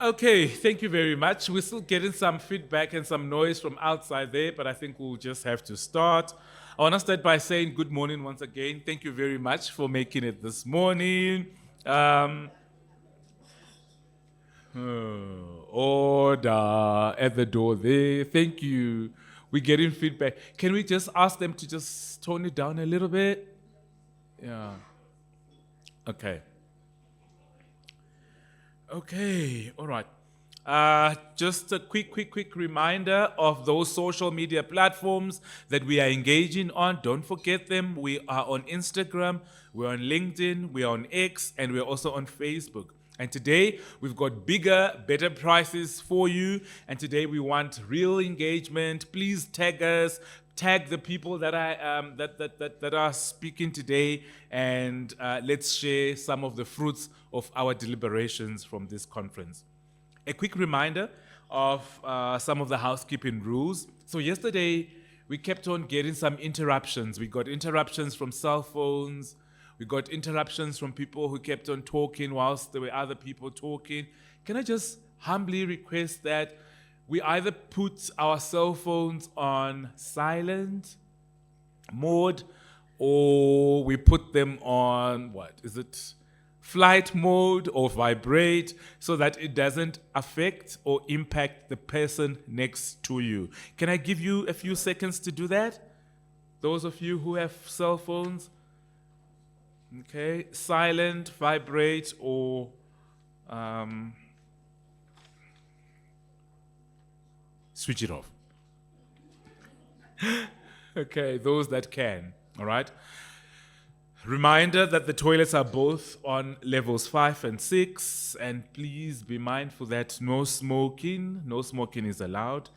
Okay, thank you very much. We're still getting some feedback and some noise from outside there, but I think we'll just have to start. I want to start by saying good morning once again. Thank you very much for making it this morning. Um, Order at the door there. Thank you. We're getting feedback. Can we just ask them to just tone it down a little bit? Yeah. Okay. Okay, all right. Just a quick reminder of those social media platforms that we are engaging on. Don't forget them. We are on Instagram, we're on LinkedIn, we're on X, and we're also on Facebook. And today we've got bigger, better prices for you. And today we want real engagement. Please tag us, tag the people that that are speaking today, and let's share some of the fruits of our deliberations from this conference. A quick reminder of some of the housekeeping rules. So yesterday we kept on getting some interruptions. We got interruptions from cell phones. We got interruptions from people who kept on talking whilst there were other people talking. Can I just humbly request that we either put our cell phones on silent mode or we put them on, what is it, flight mode or vibrate, so that it doesn't affect or impact the person next to you. Can I give you a few seconds to do that? Those of you who have cell phones? Okay, silent, vibrate, or switch it off. Okay, those that can, all right? Reminder that the toilets are both on levels 5 and 6, and please be mindful that no smoking is allowed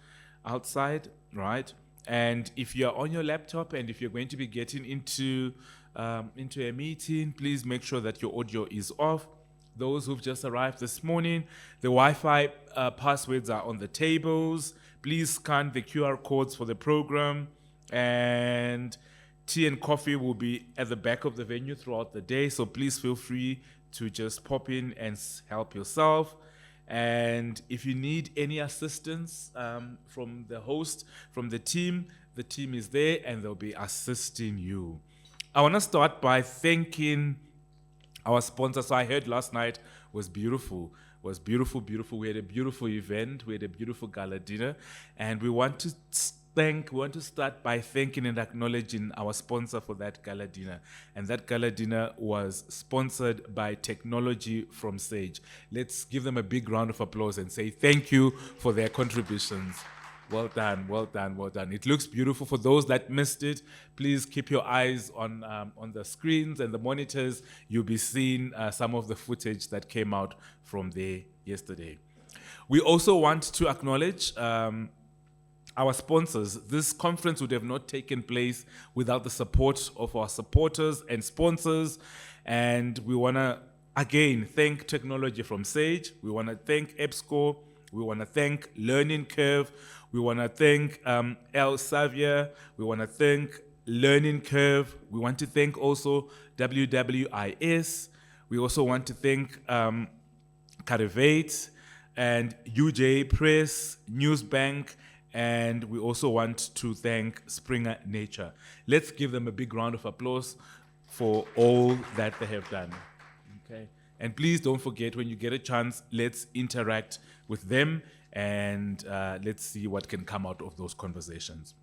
outside, right? And if you're on your laptop and if you're going to be getting into a meeting, please make sure that your audio is off. Those who've just arrived this morning, the Wi-Fi passwords are on the tables. Please scan the QR codes for the program, and tea and coffee will be at the back of the venue throughout the day, so please feel free to just pop in and help yourself. And if you need any assistance from the host, from the team is there and they'll be assisting you. I want to start by thanking our sponsor. So I heard last night was beautiful. Beautiful. We had a beautiful event. We had a beautiful gala dinner, and we want to start by thanking and acknowledging our sponsor for that gala dinner. And that gala dinner was sponsored by Technology from Sage. Let's give them a big round of applause and say thank you for their contributions. Well done. It looks beautiful. For those that missed it, please keep your eyes on the screens and the monitors. You'll be seeing some of the footage that came out from there yesterday. We also want to acknowledge our sponsors. This conference would have not taken place without the support of our supporters and sponsors. And we want to, again, thank Technology from Sage. We want to thank EBSCO. We want to thank Learning Curve. We want to thank Elsevier. We want to thank Learning Curve. We want to thank also WWIS. We also want to thank Gravett and UJ Press, Newsbank, and we also want to thank Springer Nature. Let's give them a big round of applause for all that they have done. Okay. And please don't forget, when you get a chance, let's interact with them and let's see what can come out of those conversations.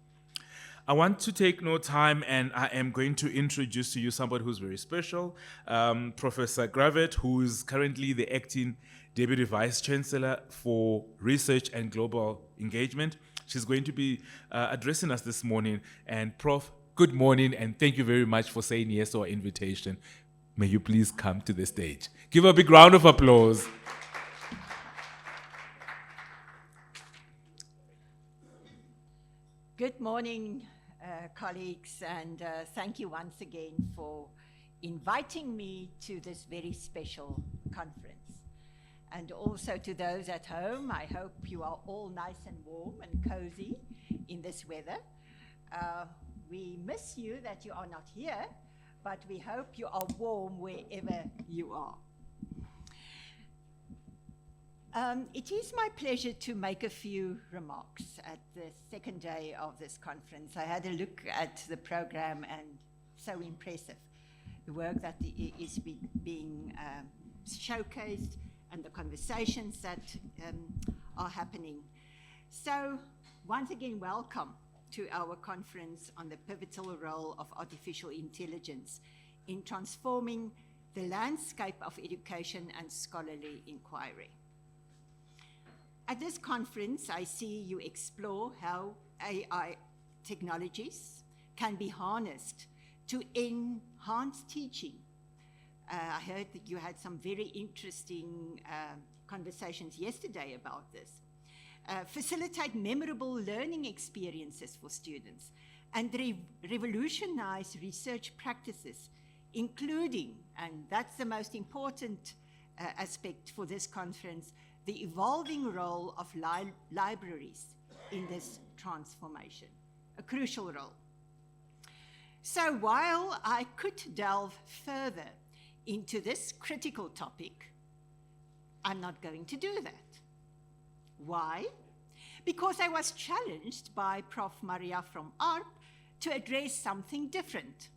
I want to take no time, and I am going to introduce to you somebody who's very special, Professor Gravett, who is currently the acting Deputy Vice Chancellor for Research and Global Engagement. She's going to be addressing us this morning. And Prof, good morning, and thank you very much for saying yes to our invitation. May you please come to the stage. Give her a big round of applause. Good morning, colleagues, and thank you once again for inviting me to this very special conference. And also to those at home, I hope you are all nice and warm and cozy in this weather. We miss you that you are not here, but we hope you are warm wherever you are. It is my pleasure to make a few remarks at the second day of this conference. I had a look at the program and so impressive. The work that is being showcased and the conversations that are happening. So once again, welcome to our conference on the pivotal role of artificial intelligence in transforming the landscape of education and scholarly inquiry. At this conference, I see you explore how AI technologies can be harnessed to enhance teaching. I heard that you had some very interesting conversations yesterday about this. Facilitate memorable learning experiences for students and revolutionize research practices, including, and that's the most important aspect for this conference, the evolving role of libraries in this transformation, a crucial role. So while I could delve further into this critical topic, I'm not going to do that. Why? Because I was challenged by Prof. Maria Frahm-Arp to address something different.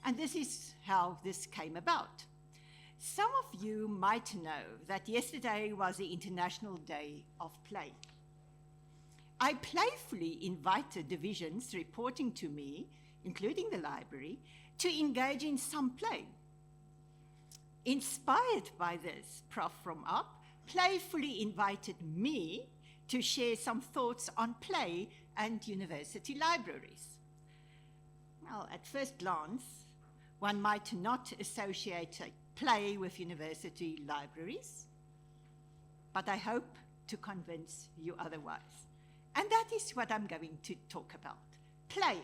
And this is how this came about. Some of you might know that yesterday was the International Day of Play. I playfully invited divisions reporting to me, including the library, to engage in some play. Inspired by this, Prof. Frahm-Arp playfully invited me to share some thoughts on play and university libraries. Well, at first glance, one might not associate play with university libraries, but I hope to convince you otherwise. And that is what I'm going to talk about, play,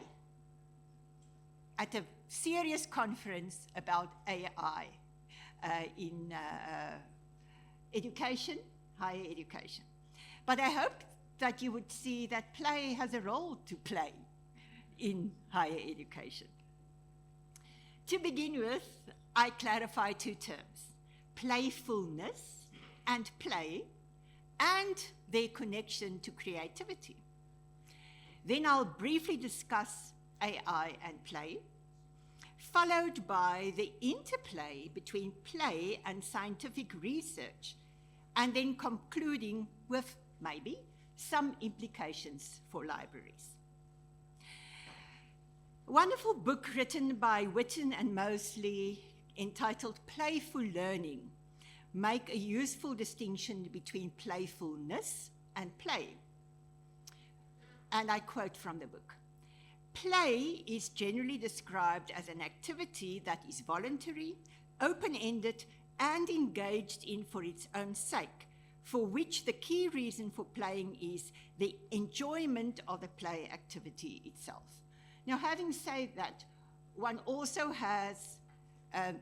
at a serious conference about AI in education, higher education. But I hope that you would see that play has a role to play in higher education. To begin with, I clarify two terms, playfulness and play, and their connection to creativity. Then I'll briefly discuss AI and play, followed by the interplay between play and scientific research, and then concluding with maybe some implications for libraries. A wonderful book written by Witten and Mosley entitled Playful Learning make a useful distinction between playfulness and play. And I quote from the book. Play is generally described as an activity that is voluntary, open-ended, and engaged in for its own sake, for which the key reason for playing is the enjoyment of the play activity itself. Now, having said that, one also has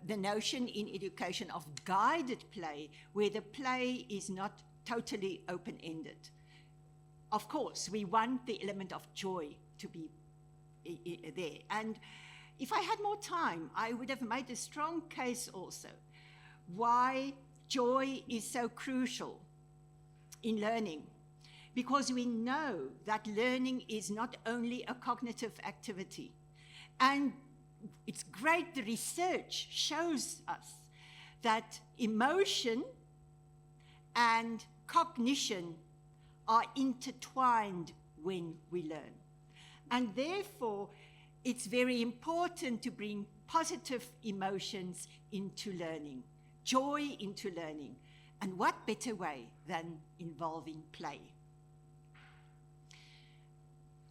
the notion in education of guided play, where the play is not totally open-ended. Of course, we want the element of joy to be there. And if I had more time, I would have made a strong case also why joy is so crucial in learning. Because we know that learning is not only a cognitive activity. And it's great, the research shows us that emotion and cognition are intertwined when we learn. And therefore, it's very important to bring positive emotions into learning, joy into learning. And what better way than involving play?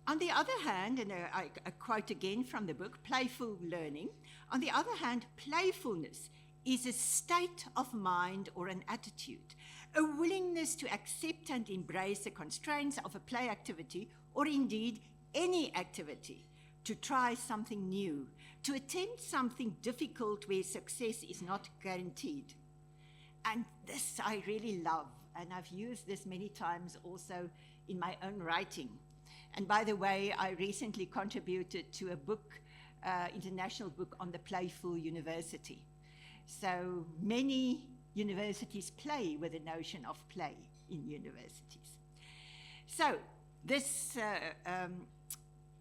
On the other hand, and I quote again from the book, Playful Learning, on the other hand, playfulness is a state of mind or an attitude, a willingness to accept and embrace the constraints of a play activity, or indeed any activity, to try something new, to attempt something difficult where success is not guaranteed. And this I really love, and I've used this many times also in my own writing. And by the way, I recently contributed to a book, international book on the playful university. So many universities play with the notion of play in universities. So this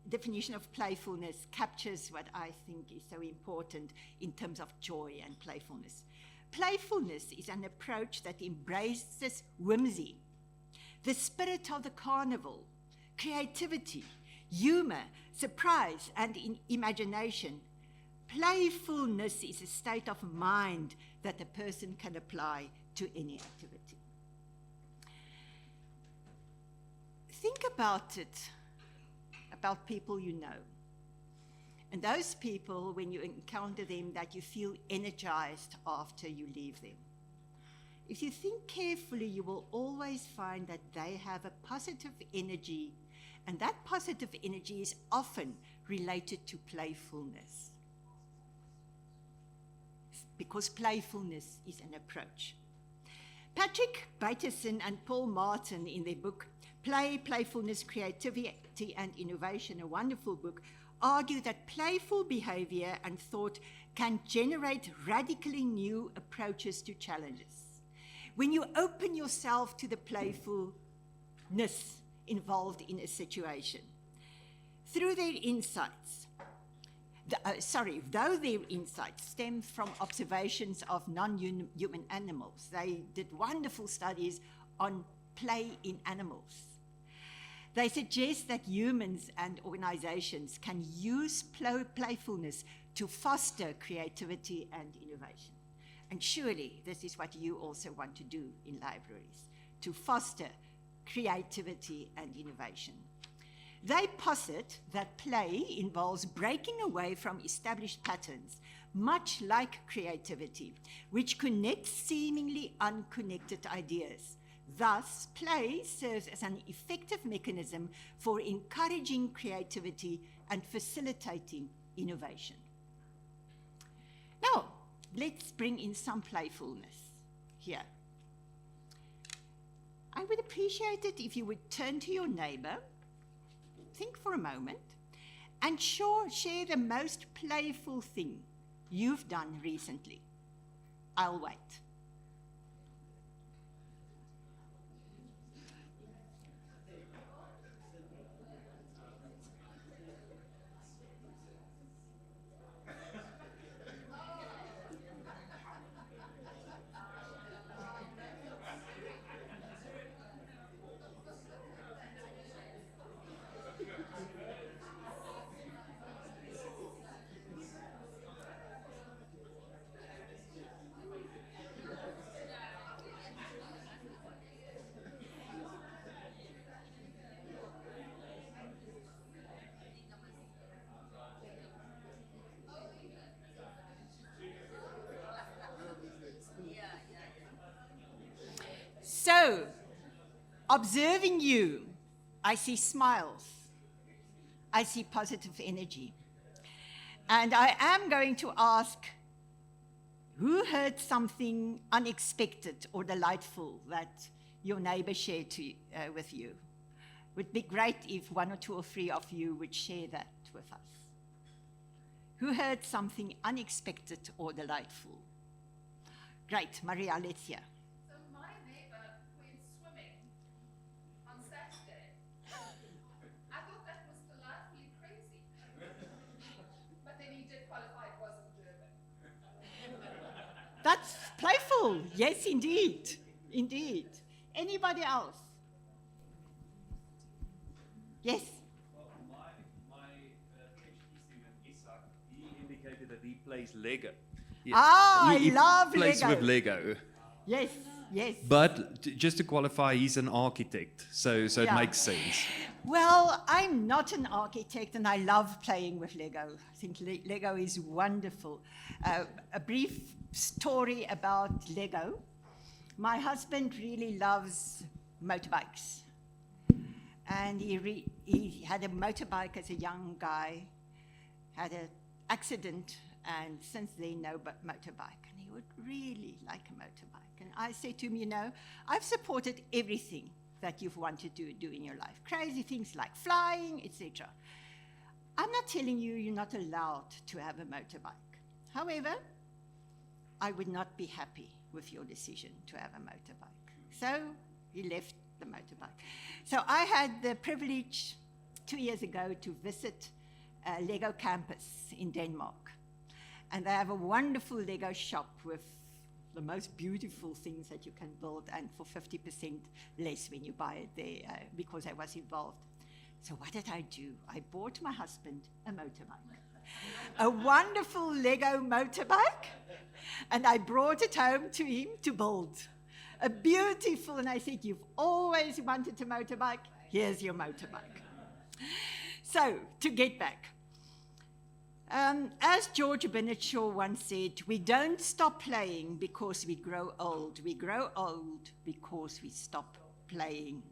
definition of playfulness captures what I think is so important in terms of joy and playfulness. Playfulness is an approach that embraces whimsy, the spirit of the carnival, creativity, humor, surprise, and imagination. Playfulness is a state of mind that a person can apply to any activity. Think about it, about people you know. And those people, when you encounter them, that you feel energized after you leave them. If you think carefully, you will always find that they have a positive energy, and that positive energy is often related to playfulness, because playfulness is an approach. Patrick Bateson and Paul Martin, in their book, Play, Playfulness, Creativity and Innovation, a wonderful book, argue that playful behavior and thought can generate radically new approaches to challenges. When you open yourself to the playfulness involved in a situation, through their insights, though their insights stem from observations of non-human animals, they did wonderful studies on play in animals. They suggest that humans and organizations can use playfulness to foster creativity and innovation. And surely this is what you also want to do in libraries, to foster creativity and innovation. They posit that play involves breaking away from established patterns, much like creativity, which connects seemingly unconnected ideas. Thus, play serves as an effective mechanism for encouraging creativity and facilitating innovation. Now, let's bring in some playfulness here. I would appreciate it if you would turn to your neighbor, think for a moment, and share the most playful thing you've done recently. I'll wait. So, observing you, I see smiles. I see positive energy. And I am going to ask, who heard something unexpected or delightful that your neighbor shared with you? It would be great if one or two or three of you would share that with us. Who heard something unexpected or delightful? Great, Maria, let's hear. That's playful. Yes, indeed. Indeed. Anybody else? Yes? Well, my PhD student, Isak, he indicated that he plays Lego. I love Lego. He plays with Lego. Yes, yes. But just to qualify, he's an architect, so it makes sense. Well, I'm not an architect, and I love playing with Lego. I think Lego is wonderful. A brief story about Lego. My husband really loves motorbikes. And he had a motorbike as a young guy, had an accident, and since then, no motorbike. And he would really like a motorbike. And I said to him, you know, I've supported everything that you've wanted to do in your life. Crazy things like flying, etc. I'm not telling you you're not allowed to have a motorbike. However, I would not be happy with your decision to have a motorbike. So he left the motorbike. So I had the privilege 2 years ago to visit Lego campus in Denmark. And they have a wonderful Lego shop with the most beautiful things that you can build, and for 50% less when you buy it there, because I was involved. So what did I do? I bought my husband a motorbike, a wonderful Lego motorbike, and I brought it home to him to build. A beautiful, and I said, you've always wanted a motorbike, here's your motorbike. So, to get back. As George Bernard Shaw once said, we don't stop playing because we grow old. We grow old because we stop playing.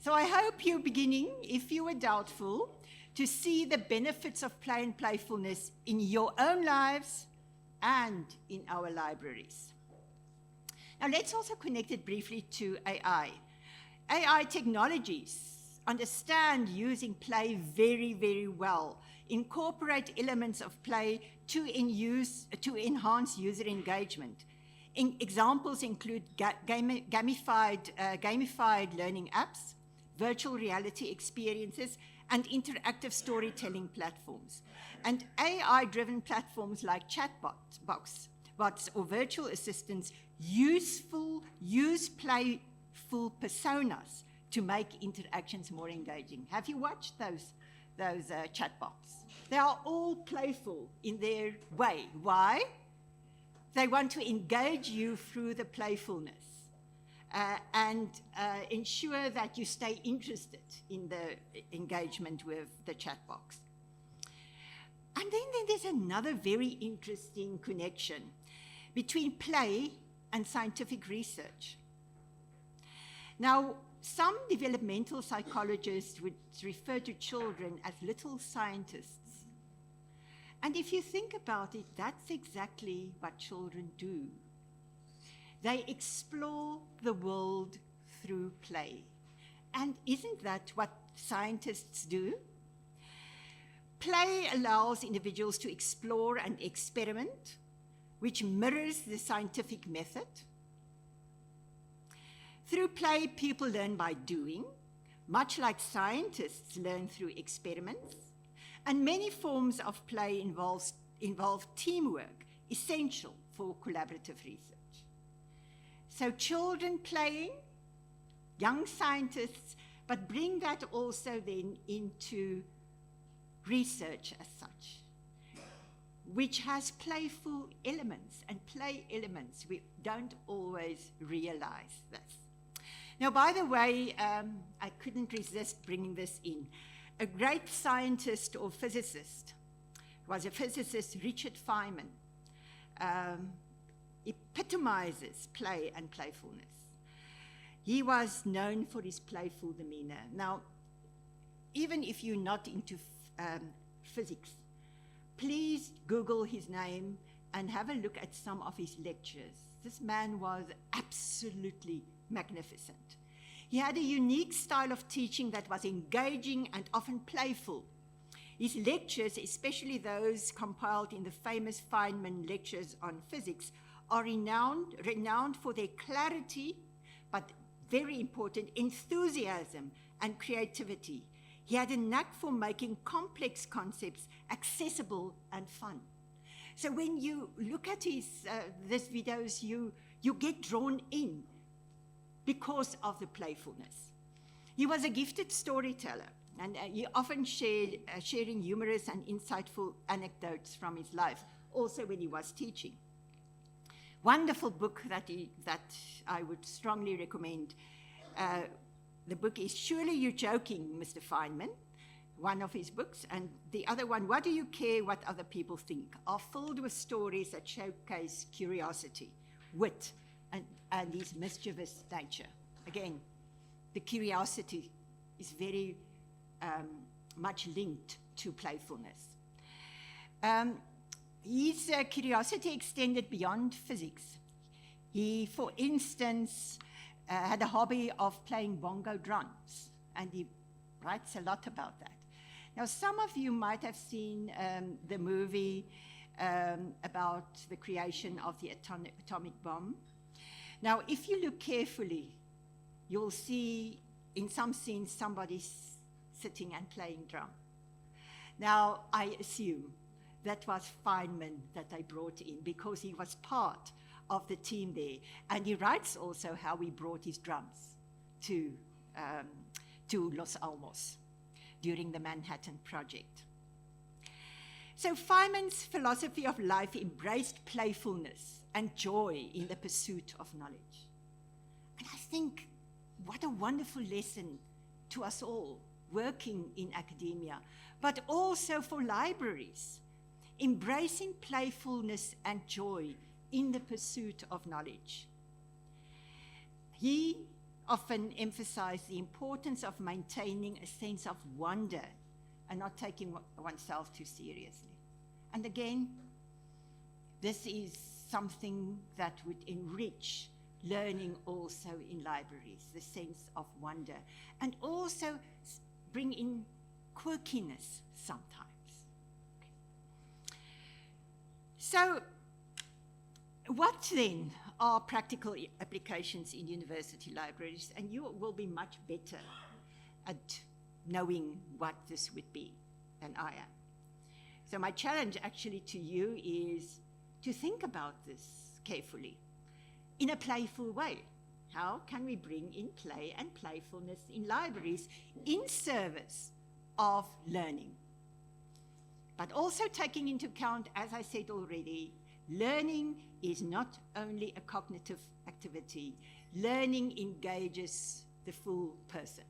So I hope you're beginning, if you were doubtful, to see the benefits of play and playfulness in your own lives and in our libraries. Now let's also connect it briefly to AI. AI technologies understand using play very, very well, incorporate elements of play to enhance user engagement. Examples include gamified learning apps, virtual reality experiences, and interactive storytelling platforms. And AI-driven platforms like chatbots or virtual assistants use playful personas to make interactions more engaging. Have you watched those chatbots? They are all playful in their way. Why? They want to engage you through the playfulness and ensure that you stay interested in the engagement with the chatbox. And then there's another very interesting connection between play and scientific research. Now, some developmental psychologists would refer to children as little scientists. And if you think about it, that's exactly what children do. They explore the world through play. And isn't that what scientists do? Play allows individuals to explore and experiment, which mirrors the scientific method. Through play, people learn by doing, much like scientists learn through experiments. And many forms of play involve teamwork, essential for collaborative research. So children playing, young scientists, but bring that also then into research as such, which has playful elements, and play elements. We don't always realize this. Now, by the way, I couldn't resist bringing this in. A great scientist or physicist was a physicist, Richard Feynman, epitomizes play and playfulness. He was known for his playful demeanor. Now, even if you're not into physics, please Google his name and have a look at some of his lectures. This man was absolutely magnificent. He had a unique style of teaching that was engaging and often playful. His lectures, especially those compiled in the famous Feynman lectures on physics, are renowned for their clarity, but very important, enthusiasm and creativity. He had a knack for making complex concepts accessible and fun. So when you look at his videos, you get drawn in because of the playfulness. He was a gifted storyteller, and he often sharing humorous and insightful anecdotes from his life, also when he was teaching. Wonderful book that I would strongly recommend. The book is Surely You're Joking, Mr. Feynman, one of his books, and the other one, What Do You Care What Other People Think, are filled with stories that showcase curiosity, wit, and his mischievous nature. Again, the curiosity is very much linked to playfulness. His curiosity extended beyond physics. He, for instance, had a hobby of playing bongo drums, and he writes a lot about that. Now, some of you might have seen the movie about the creation of the atomic bomb. Now, if you look carefully, you'll see in some scenes somebody's sitting and playing drum. Now, I assume that was Feynman that I brought in because he was part of the team there. And he writes also how he brought his drums to Los Alamos during the Manhattan Project. So Feynman's philosophy of life embraced playfulness and joy in the pursuit of knowledge. And I think what a wonderful lesson to us all working in academia, but also for libraries, embracing playfulness and joy in the pursuit of knowledge. He often emphasized the importance of maintaining a sense of wonder and not taking oneself too seriously. And again, this is something that would enrich learning also in libraries, the sense of wonder, and also bring in quirkiness sometimes. Okay. So, what then are practical applications in university libraries? And you will be much better at knowing what this would be than I am. So my challenge actually to you is to think about this carefully in a playful way. How can we bring in play and playfulness in libraries in service of learning? But also taking into account, as I said already, learning is not only a cognitive activity. Learning engages the full person.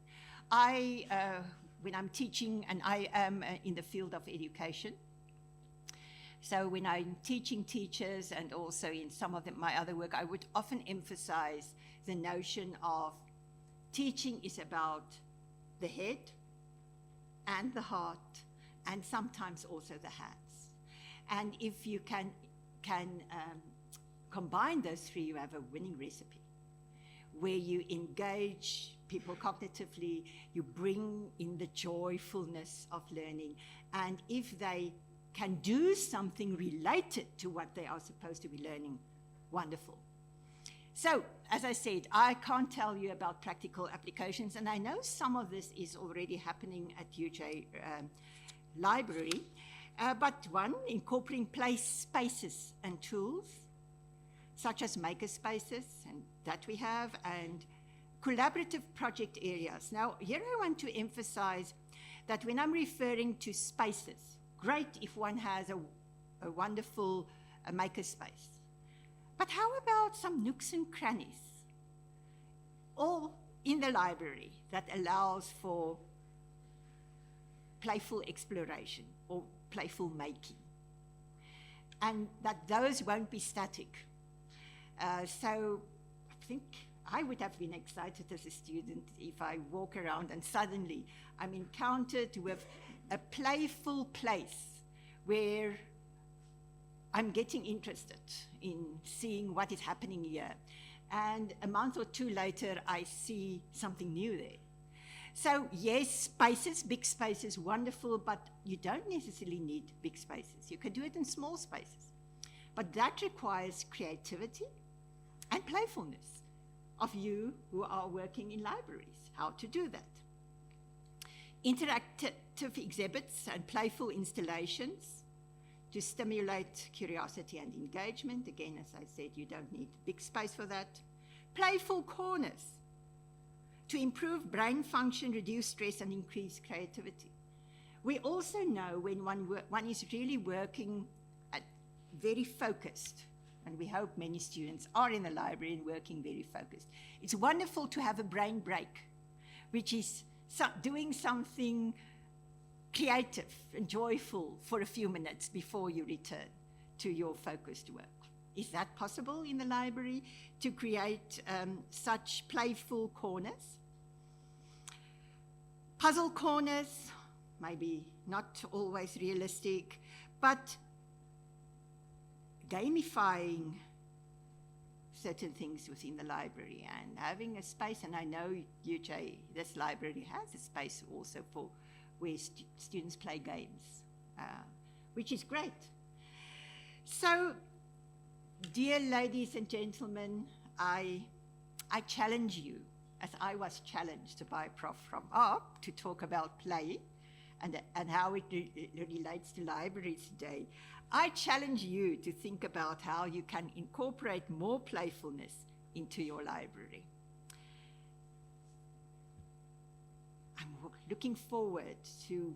When I'm teaching, and I am in the field of education, so when I'm teaching teachers and also in some of my other work, I would often emphasize the notion of teaching is about the head and the heart and sometimes also the hands. And if you can combine those three, you have a winning recipe where you engage people cognitively, you bring in the joyfulness of learning, and if they can do something related to what they are supposed to be learning, wonderful. So, as I said, I can't tell you about practical applications, and I know some of this is already happening at UJ Library, but one, incorporating place spaces and tools, such as maker spaces, and that we have, and collaborative project areas. Now, here I want to emphasize that when I'm referring to spaces, great if one has a wonderful maker space. But how about some nooks and crannies, all in the library, that allows for playful exploration or playful making, and that those won't be static. So I think I would have been excited as a student if I walk around and suddenly I'm encountered with a playful place where I'm getting interested in seeing what is happening here. And a month or two later, I see something new there. So yes, spaces, big spaces, wonderful, but you don't necessarily need big spaces. You can do it in small spaces. But that requires creativity and playfulness of you who are working in libraries, how to do that. Interactive exhibits and playful installations to stimulate curiosity and engagement. Again, as I said, you don't need big space for that. Playful corners to improve brain function, reduce stress, and increase creativity. We also know when one is really working at very focused, and we hope many students are in the library and working very focused. It's wonderful to have a brain break, which is doing something creative and joyful for a few minutes before you return to your focused work. Is that possible in the library to create such playful corners? Puzzle corners, maybe not always realistic, but gamifying certain things within the library and having a space, and I know UJ, this library has a space also for where students play games, which is great. So, dear ladies and gentlemen, I challenge you, as I was challenged by Prof. Frahm-Arp, to talk about play and how it relates to libraries today. I challenge you to think about how you can incorporate more playfulness into your library. I'm looking forward to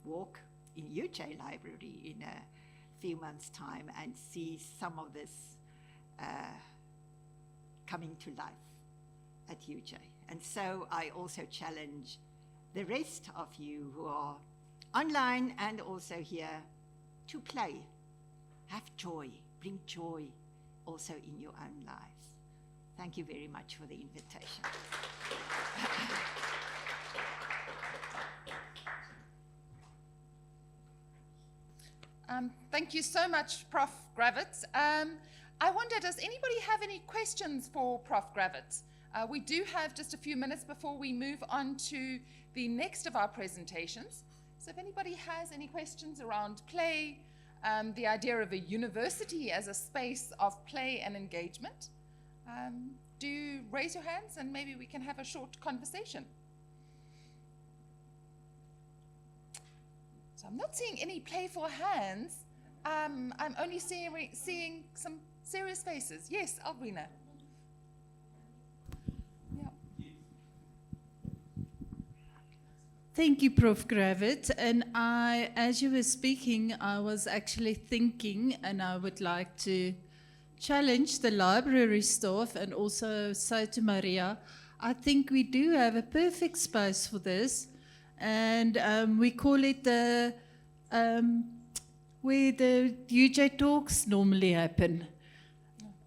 walk in UJ Library in a few months' time and see some of this coming to life at UJ. And so I also challenge the rest of you who are online and also here to play. Have joy, bring joy also in your own lives. Thank you very much for the invitation. Thank you so much, Prof. Gravett. I wonder, does anybody have any questions for Prof. Gravett? We do have just a few minutes before we move on to the next of our presentations. So if anybody has any questions around play, the idea of a university as a space of play and engagement, do raise your hands and maybe we can have a short conversation. So I'm not seeing any playful hands. I'm only seeing some serious faces. Yes, Albrina. Yeah. Thank you, Prof. Gravett. And as you were speaking, I was actually thinking, and I would like to challenge the library staff and also say to Maria, I think we do have a perfect space for this. And we call it the where the UJ talks normally happen,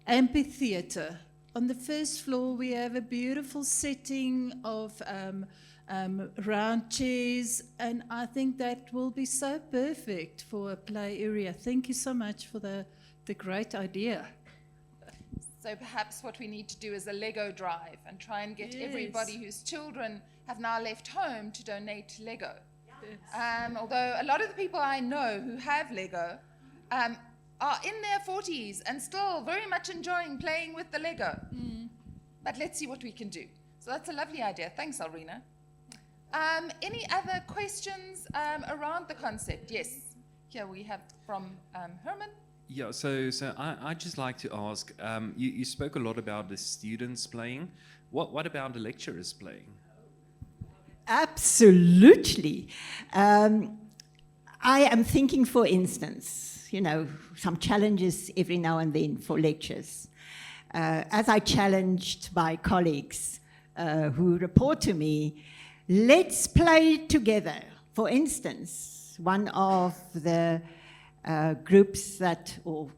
amphitheatre. On the first floor, we have a beautiful setting of round chairs, and I think that will be so perfect for a play area. Thank you so much for the great idea. So perhaps what we need to do is a Lego drive and try and get everybody whose children have now left home to donate Lego. Although a lot of the people I know who have Lego are in their 40s and still very much enjoying playing with the Lego. But let's see what we can do. So that's a lovely idea. Thanks, Alrina. Any other questions around the concept? Yes. Here we have from Herman. Yeah, so I'd just like to ask, you spoke a lot about the students playing. What about the lecturers playing? Absolutely. I am thinking, for instance, some challenges every now and then for lectures. As I challenged my colleagues who report to me, let's play together. For instance, one of the groups or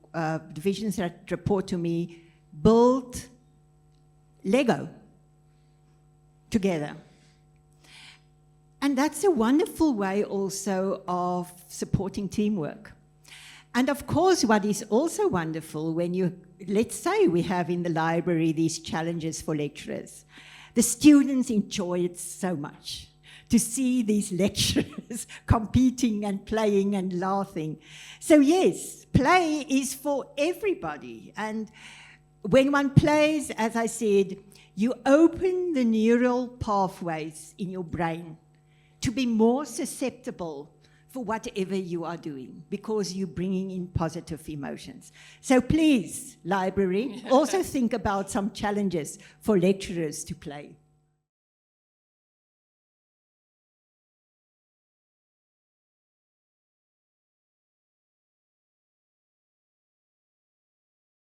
divisions that report to me build Lego together. And that's a wonderful way also of supporting teamwork. And of course, what is also wonderful when let's say we have in the library these challenges for lecturers, the students enjoy it so much to see these lecturers competing and playing and laughing. So yes, play is for everybody. And when one plays, as I said, you open the neural pathways in your brain to be more susceptible for whatever you are doing, because you're bringing in positive emotions. So please, library, also think about some challenges for lecturers to play.